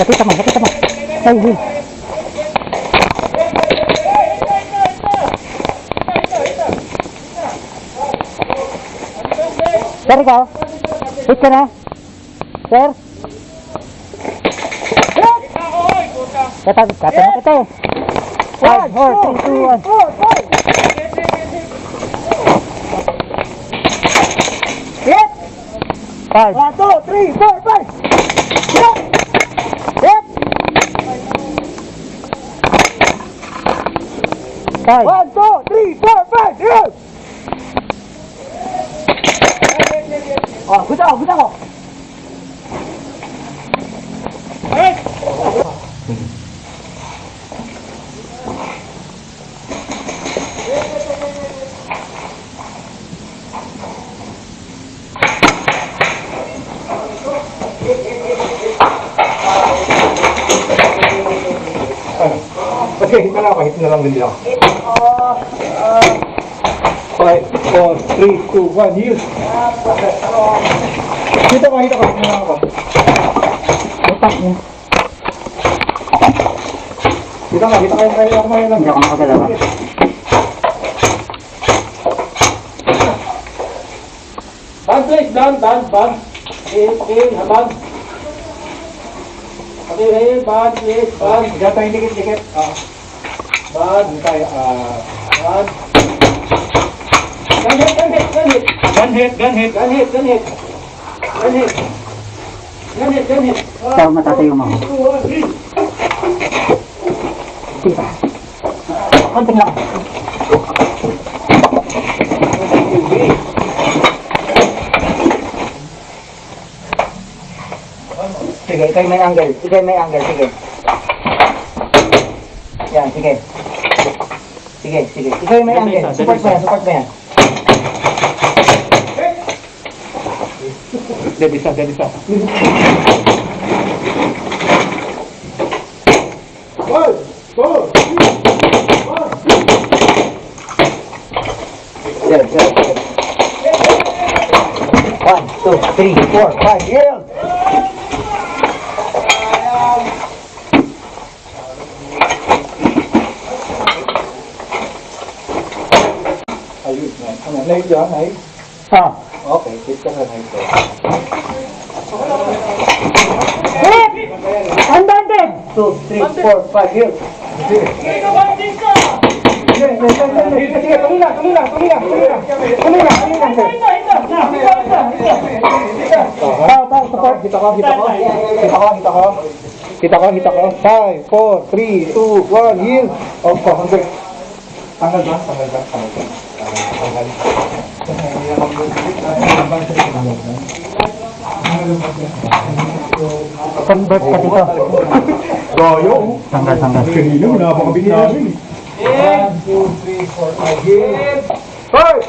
Nakita mo. Ay, Will. Sir, ikaw? Hit ka na? Sir? Katabi kita eh. 5, 4, 3, 2, 1. 5. 1, 2, 3, 4, 5. Hit! 5. 1, 2, 3, 4, 5. Hit! Oh, buta ko. Hit! Okay, hit na lang din ako. 5, 4, 3, 2, 1, yield. Hit na lang ako. Utak mo. Hit kayo lang. Hindi ako makagalawa. Band please, band. Okay, band. Okay, band please, band. Diyan tayo dikit. Band. Tayo, Band. Gun hit. Ikaw matatayo mo. Diba? Konting lang. Sige, ikaw may angle. Sige. Yan, sige. Ikaw may angle. Support mo yan. Dead isa. Good. 1, 2, 3, 4, 5, yield! Ayun. Nice dyan, nice. Ah. Okay, hit ka na nice. Hit! Andante! 2, 3, 4, 5, yield! Sige, tuloy lang. Bow, support. Kita ko. 5, 4, 3, 2, 1, yield. Okay, tanggal ba? Convert ka dito. Goyo. Tanggal. Kanino, napakabit namin. 1, 2, 3, 4, 5, yield. 5,